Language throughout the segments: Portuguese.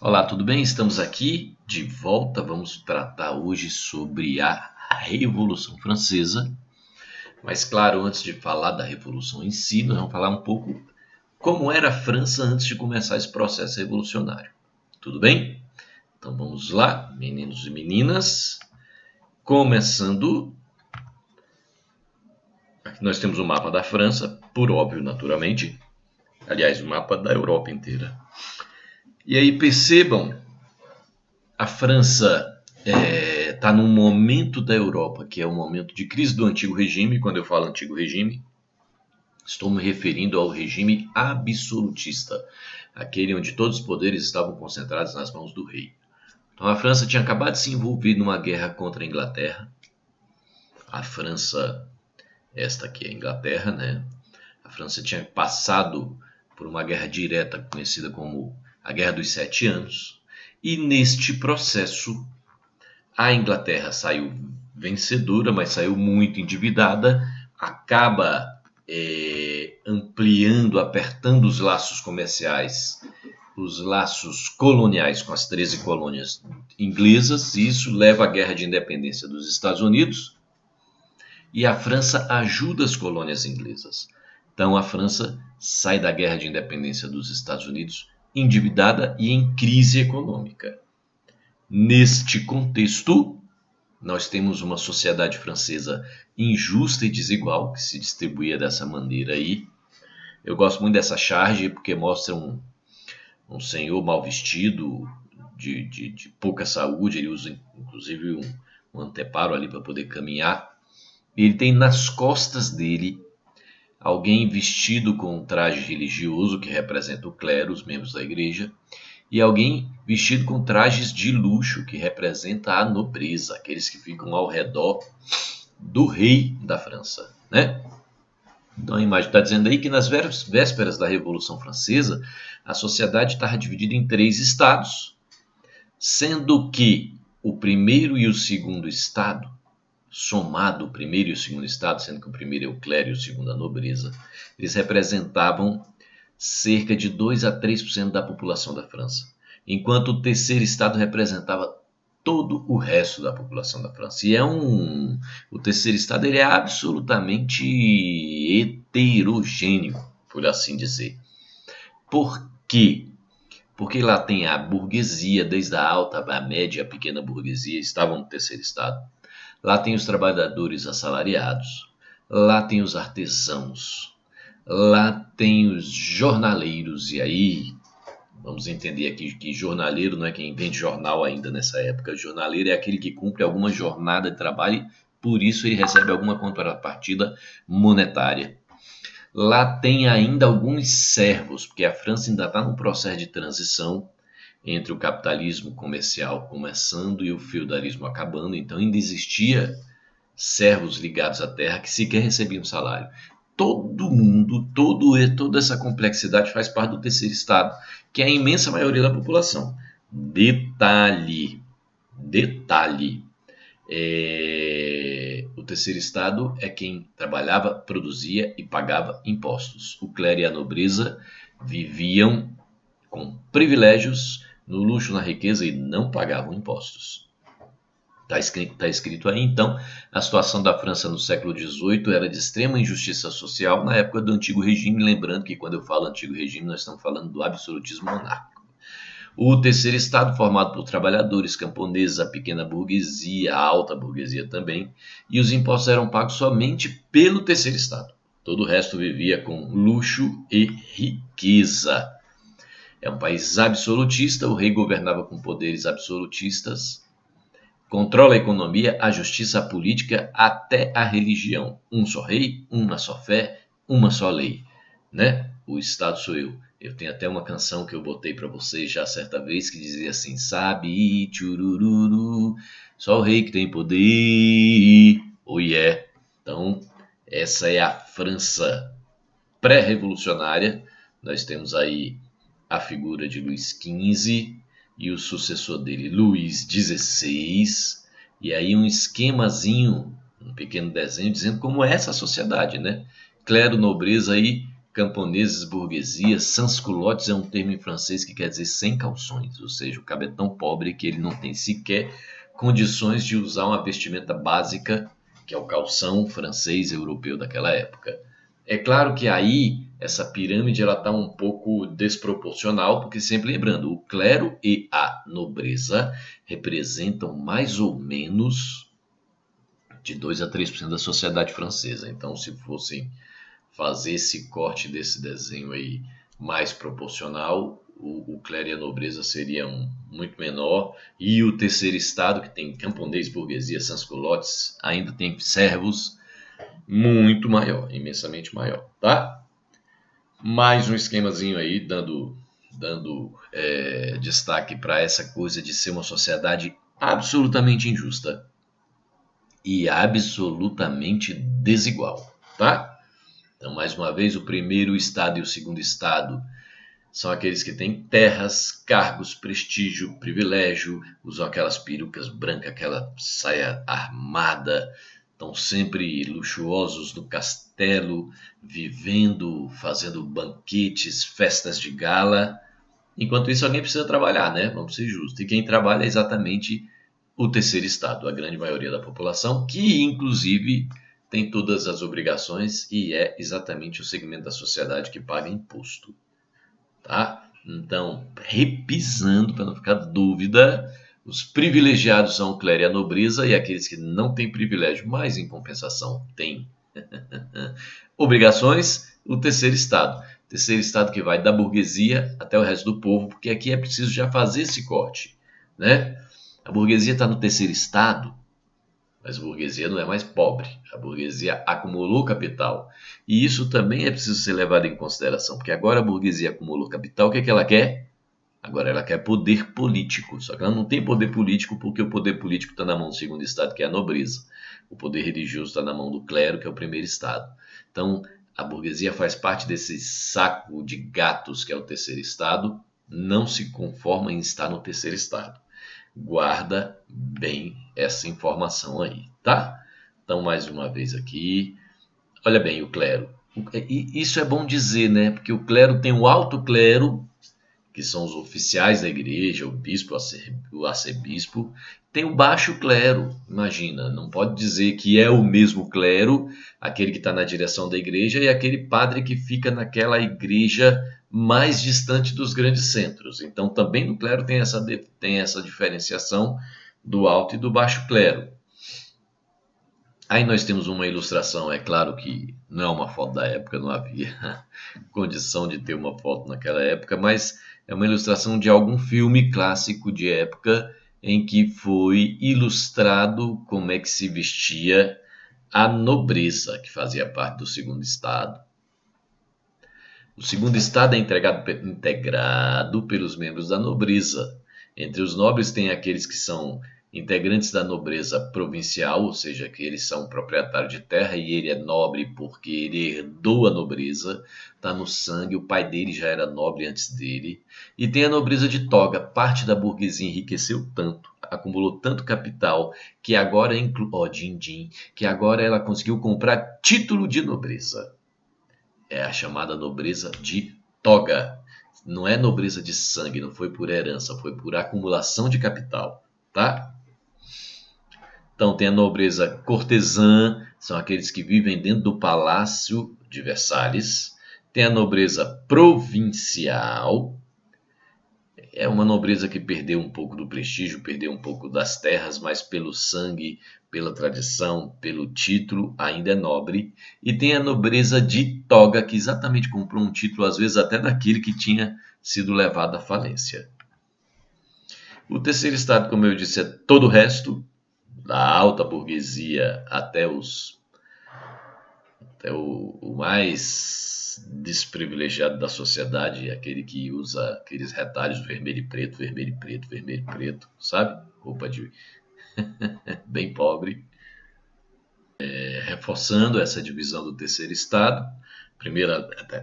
Olá, tudo bem? Estamos aqui de volta. Vamos tratar hoje sobre a Revolução Francesa. Mas, claro, antes de falar da Revolução em si, nós vamos falar um pouco como era a França antes de começar esse processo revolucionário. Tudo bem? Então vamos lá, meninos e meninas. Começando, aqui nós temos o mapa da França, por óbvio, naturalmente. Aliás, o mapa da Europa inteira. E aí percebam, a França está num momento da Europa que é um momento de crise do antigo regime. Quando eu falo antigo regime, estou me referindo ao regime absolutista, aquele onde todos os poderes estavam concentrados nas mãos do rei. Então a França tinha acabado de se envolver numa guerra contra a Inglaterra. A França, esta aqui é a Inglaterra, né? A França tinha passado por uma guerra direta conhecida como a Guerra dos 7 Anos. E neste processo, a Inglaterra saiu vencedora, mas saiu muito endividada, acaba ampliando, apertando os laços comerciais, os laços coloniais com as 13 colônias inglesas, e isso leva à Guerra de Independência dos Estados Unidos, e a França ajuda as colônias inglesas. Então a França sai da Guerra de Independência dos Estados Unidos endividada e em crise econômica. Neste contexto, nós temos uma sociedade francesa injusta e desigual, que se distribuía dessa maneira aí. Eu gosto muito dessa charge, porque mostra um senhor mal vestido, de pouca saúde. Ele usa inclusive um anteparo ali para poder caminhar. Ele tem nas costas dele alguém vestido com um traje religioso, que representa o clero, os membros da igreja, e alguém vestido com trajes de luxo, que representa a nobreza, aqueles que ficam ao redor do rei da França, né? Então a imagem está dizendo aí que nas vésperas da Revolução Francesa, a sociedade estava dividida em 3 estados, sendo que o primeiro e o segundo estado, somado o primeiro e o segundo estado, sendo que o primeiro é o clero e o segundo a nobreza, eles representavam cerca de 2 a 3% da população da França, enquanto o terceiro estado representava todo o resto da população da França. E o terceiro estado ele é absolutamente heterogêneo, por assim dizer. Por quê? Porque lá tem a burguesia, desde a alta, a média, a pequena burguesia, estavam no terceiro estado. Lá tem os trabalhadores assalariados, lá tem os artesãos, lá tem os jornaleiros. E aí vamos entender aqui que jornaleiro não é quem vende jornal ainda nessa época. Jornaleiro é aquele que cumpre alguma jornada de trabalho, por isso ele recebe alguma contrapartida monetária. Lá tem ainda alguns servos, porque a França ainda está num processo de transição entre o capitalismo comercial começando e o feudalismo acabando. Então ainda existia servos ligados à terra que sequer recebiam salário. Todo mundo, toda essa complexidade faz parte do terceiro estado, que é a imensa maioria da população. Detalhe, o terceiro estado é quem trabalhava, produzia e pagava impostos. O clero e a nobreza viviam com privilégios, no luxo, na riqueza, e não pagavam impostos. Está escrito aí, então, a situação da França no século XVIII era de extrema injustiça social na época do antigo regime. Lembrando que quando eu falo antigo regime, nós estamos falando do absolutismo monárquico. O terceiro estado, formado por trabalhadores, camponeses, a pequena burguesia, a alta burguesia também, e os impostos eram pagos somente pelo terceiro estado. Todo o resto vivia com luxo e riqueza. É um país absolutista, o rei governava com poderes absolutistas, controla a economia, a justiça, a política, até a religião. Um só rei, uma só fé, uma só lei, né? O Estado sou eu. Eu tenho até uma canção que eu botei para vocês já certa vez que dizia assim: sabe, tchurururu, só o rei que tem poder, oh yeah. Então, essa é a França pré-revolucionária. Nós temos aí a figura de Luís XV e o sucessor dele, Luís XVI, e aí um esquemazinho, um pequeno desenho dizendo como é essa sociedade, né? Clero, nobreza aí camponeses, burguesia. Sans-culottes é um termo em francês que quer dizer sem calções, ou seja, o cabo é tão pobre que ele não tem sequer condições de usar uma vestimenta básica, que é o calção francês europeu daquela época. É claro que aí essa pirâmide está um pouco desproporcional, porque sempre lembrando, o clero e a nobreza representam mais ou menos de 2 a 3% da sociedade francesa. Então, se fossem fazer esse corte desse desenho aí mais proporcional, o clero e a nobreza seriam muito menor, e o terceiro estado, que tem camponês, burguesia, sans-culottes, ainda tem servos, muito maior, imensamente maior, tá? Mais um esquemazinho aí, dando destaque para essa coisa de ser uma sociedade absolutamente injusta e absolutamente desigual, tá? Então, mais uma vez, o primeiro estado e o segundo estado são aqueles que têm terras, cargos, prestígio, privilégio, usam aquelas perucas brancas, aquela saia armada, estão sempre luxuosos no castelo, vivendo, fazendo banquetes, festas de gala. Enquanto isso, alguém precisa trabalhar, né? Vamos ser justos. E quem trabalha é exatamente o terceiro estado, a grande maioria da população, que inclusive tem todas as obrigações e é exatamente o segmento da sociedade que paga imposto. Tá? Então, repisando, para não ficar dúvida, os privilegiados são o clero e a nobreza, e aqueles que não têm privilégio, mas em compensação têm obrigações, o terceiro estado. Terceiro estado que vai da burguesia até o resto do povo, porque aqui é preciso já fazer esse corte, né? A burguesia está no terceiro estado, mas a burguesia não é mais pobre. A burguesia acumulou capital. E isso também é preciso ser levado em consideração, porque agora a burguesia acumulou capital, o que é que ela quer? Agora ela quer poder político. Só que ela não tem poder político porque o poder político está na mão do segundo estado, que é a nobreza. O poder religioso está na mão do clero, que é o primeiro estado. Então, a burguesia faz parte desse saco de gatos, que é o terceiro estado, não se conforma em estar no terceiro estado. Guarda bem essa informação aí, tá? Então, mais uma vez aqui, olha bem o clero. Isso é bom dizer, né? Porque o clero tem o alto clero, que são os oficiais da igreja, o bispo, o arcebispo, tem o baixo clero. Imagina, não pode dizer que é o mesmo clero, aquele que está na direção da igreja, e aquele padre que fica naquela igreja mais distante dos grandes centros. Então, também no clero tem essa diferenciação do alto e do baixo clero. Aí nós temos uma ilustração, é claro que não é uma foto da época, não havia condição de ter uma foto naquela época, mas é uma ilustração de algum filme clássico de época em que foi ilustrado como é que se vestia a nobreza, que fazia parte do segundo estado. O segundo estado é integrado pelos membros da nobreza. Entre os nobres tem aqueles que são integrantes da nobreza provincial, ou seja, que eles são proprietários de terra e ele é nobre porque ele herdou a nobreza, está no sangue, o pai dele já era nobre antes dele. E tem a nobreza de toga, parte da burguesia enriqueceu tanto, acumulou tanto capital, que agora, que agora ela conseguiu comprar título de nobreza. É a chamada nobreza de toga. Não é nobreza de sangue, não foi por herança, foi por acumulação de capital, tá? Então tem a nobreza cortesã, são aqueles que vivem dentro do palácio de Versalhes. Tem a nobreza provincial, é uma nobreza que perdeu um pouco do prestígio, perdeu um pouco das terras, mas pelo sangue, pela tradição, pelo título, ainda é nobre. E tem a nobreza de toga, que exatamente comprou um título, às vezes até daquele que tinha sido levado à falência. O terceiro estado, como eu disse, é todo o resto, da alta burguesia até o mais desprivilegiado da sociedade, aquele que usa aqueles retalhos vermelho e preto, vermelho e preto, vermelho e preto, sabe? Roupa de bem pobre. Reforçando essa divisão do terceiro estado. Primeiro,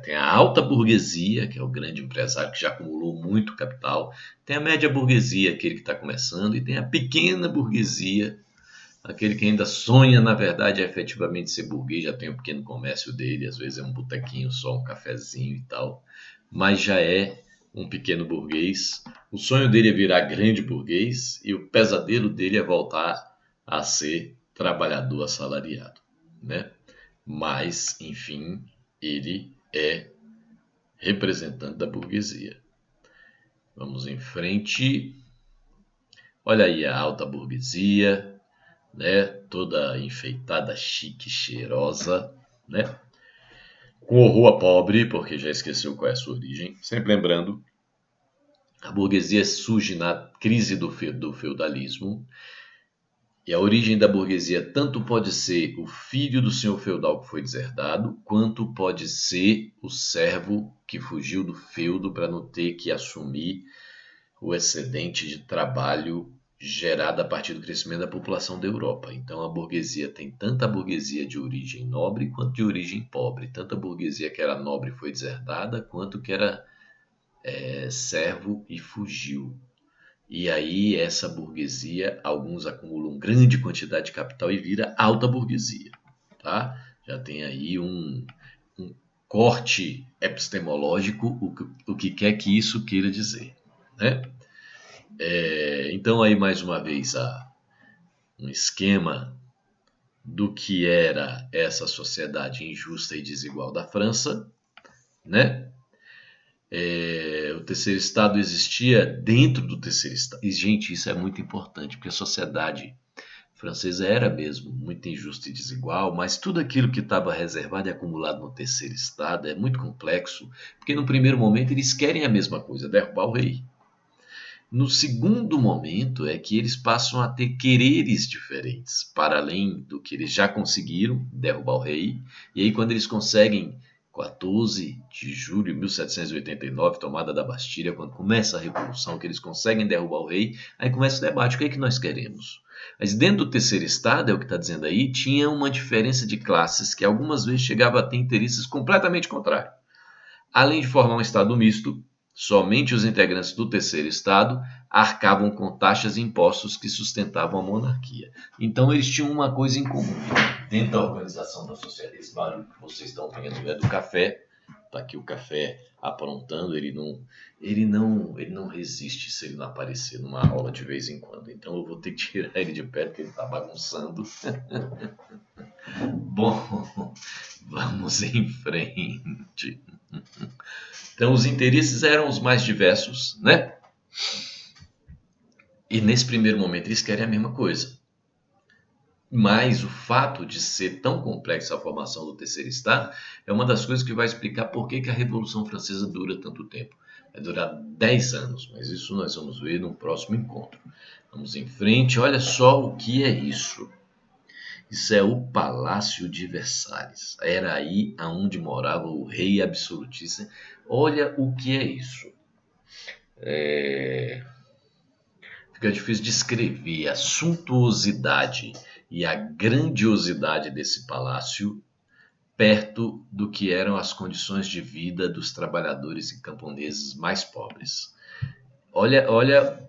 tem a alta burguesia, que é o grande empresário que já acumulou muito capital. Tem a média burguesia, aquele que está começando. E tem a pequena burguesia, Aquele que ainda sonha, na verdade, é efetivamente ser burguês, já tem um pequeno comércio dele, às vezes é um botequinho só, um cafezinho e tal, mas já é um pequeno burguês. O sonho dele é virar grande burguês e o pesadelo dele é voltar a ser trabalhador assalariado, né? Mas, enfim, ele é representante da burguesia. Vamos em frente. Olha aí a alta burguesia, né? Toda enfeitada, chique, cheirosa, né? Com horror a pobre, porque já esqueceu qual é a sua origem. Sempre lembrando, a burguesia surge na crise do feudalismo. E a origem da burguesia tanto pode ser o filho do senhor feudal que foi deserdado, quanto pode ser o servo que fugiu do feudo para não ter que assumir o excedente de trabalho gerado a partir do crescimento da população da Europa. Então a burguesia tem tanta burguesia de origem nobre quanto de origem pobre. Tanta burguesia que era nobre foi deserdada, quanto que era servo e fugiu. E aí essa burguesia, alguns acumulam grande quantidade de capital e vira alta burguesia. Tá? Já tem aí um corte epistemológico, o que quer que isso queira dizer. Né? Então aí mais uma vez um esquema do que era essa sociedade injusta e desigual da França, né? O terceiro estado existia dentro do terceiro estado. E, gente, isso é muito importante, porque a sociedade francesa era mesmo muito injusta e desigual, mas tudo aquilo que estava reservado e acumulado no terceiro estado é muito complexo, porque no primeiro momento eles querem a mesma coisa, derrubar o rei. No segundo momento é que eles passam a ter quereres diferentes, para além do que eles já conseguiram, derrubar o rei. E aí quando eles conseguem 14 de julho de 1789, tomada da Bastilha, quando começa a Revolução, que eles conseguem derrubar o rei, aí começa o debate, o que é que nós queremos? Mas dentro do terceiro estado, é o que está dizendo aí, tinha uma diferença de classes que algumas vezes chegava a ter interesses completamente contrários. Além de formar um estado misto, somente os integrantes do terceiro estado arcavam com taxas e impostos que sustentavam a monarquia. Então eles tinham uma coisa em comum. Dentro da organização da sociedade, esse barulho que vocês estão vendo é do café. Está aqui o café aprontando, ele não resiste se ele não aparecer numa aula de vez em quando. Então eu vou ter que tirar ele de perto, porque ele está bagunçando. Bom, vamos em frente. Então os interesses eram os mais diversos, né? E nesse primeiro momento eles querem a mesma coisa. Mas o fato de ser tão complexa a formação do terceiro estado é uma das coisas que vai explicar por que a Revolução Francesa dura tanto tempo. Vai durar 10 anos, mas isso nós vamos ver no próximo encontro. Vamos em frente, olha só o que é isso. Isso é o Palácio de Versalhes. Era aí aonde morava o rei absolutista. Olha o que é isso. Fica difícil descrever a suntuosidade e a grandiosidade desse palácio perto do que eram as condições de vida dos trabalhadores e camponeses mais pobres. Olha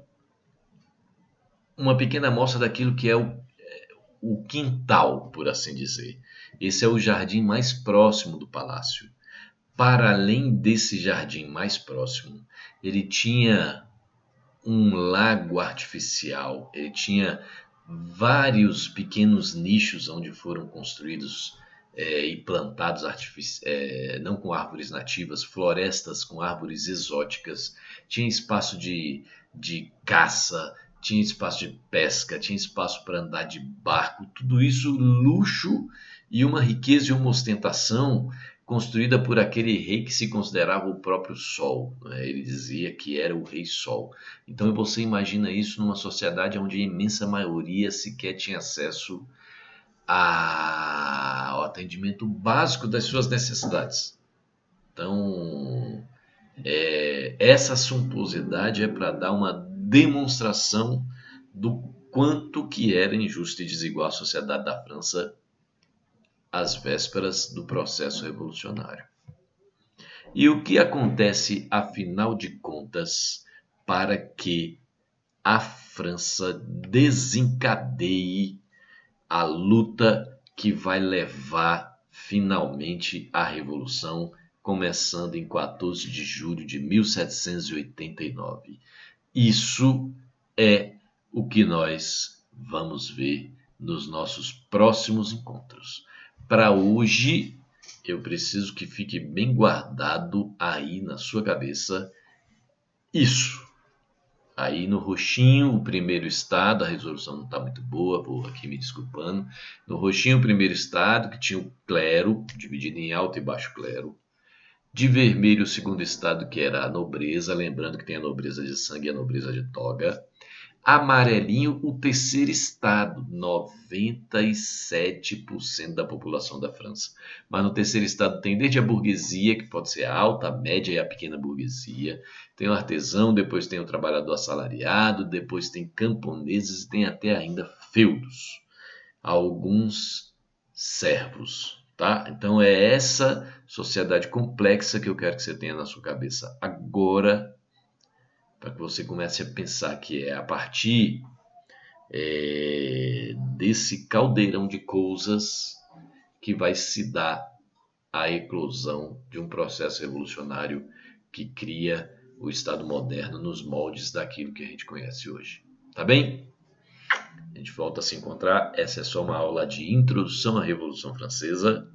uma pequena amostra daquilo que é o quintal, por assim dizer. Esse é o jardim mais próximo do palácio. Para além desse jardim mais próximo, ele tinha um lago artificial, ele tinha vários pequenos nichos onde foram construídos e plantados não com árvores nativas, florestas com árvores exóticas, tinha espaço de caça, tinha espaço de pesca, tinha espaço para andar de barco, tudo isso luxo e uma riqueza e uma ostentação construída por aquele rei que se considerava o próprio Sol. Né? Ele dizia que era o Rei Sol. Então você imagina isso numa sociedade onde a imensa maioria sequer tinha acesso ao atendimento básico das suas necessidades. Então, essa suntuosidade é para dar uma demonstração do quanto que era injusta e desigual a sociedade da França às vésperas do processo revolucionário. E o que acontece, afinal de contas, para que a França desencadeie a luta que vai levar finalmente à Revolução, começando em 14 de julho de 1789. Isso é o que nós vamos ver nos nossos próximos encontros. Para hoje, eu preciso que fique bem guardado aí na sua cabeça isso. Aí no roxinho, o primeiro estado, a resolução não está muito boa, vou aqui me desculpando. No roxinho, o primeiro estado, que tinha o clero, dividido em alto e baixo clero. De vermelho, o segundo estado, que era a nobreza, lembrando que tem a nobreza de sangue e a nobreza de toga. Amarelinho, o terceiro estado, 97% da população da França. Mas no terceiro estado tem desde a burguesia, que pode ser a alta, a média e a pequena burguesia. Tem o artesão, depois tem o trabalhador assalariado, depois tem camponeses e tem até ainda feudos. Alguns servos. Tá? Então é essa sociedade complexa que eu quero que você tenha na sua cabeça agora, para que você comece a pensar que é a partir desse caldeirão de coisas que vai se dar a eclosão de um processo revolucionário que cria o Estado moderno nos moldes daquilo que a gente conhece hoje. Tá bem? A gente volta a se encontrar. Essa é só uma aula de introdução à Revolução Francesa.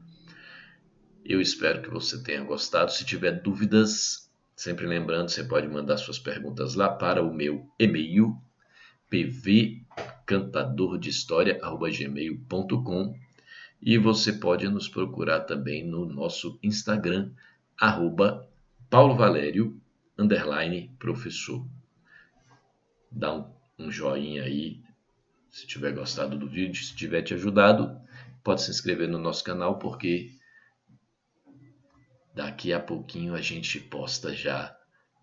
Eu espero que você tenha gostado. Se tiver dúvidas, sempre lembrando, você pode mandar suas perguntas lá para o meu e-mail, pvcantadordehistoria@gmail.com, e você pode nos procurar também no nosso Instagram, @paulovalério_professor. Dá um joinha aí se tiver gostado do vídeo, se tiver te ajudado. Pode se inscrever no nosso canal, porque daqui a pouquinho a gente posta já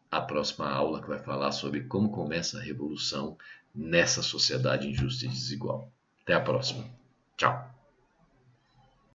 a próxima aula, que vai falar sobre como começa a revolução nessa sociedade injusta e desigual. Até a próxima. Tchau.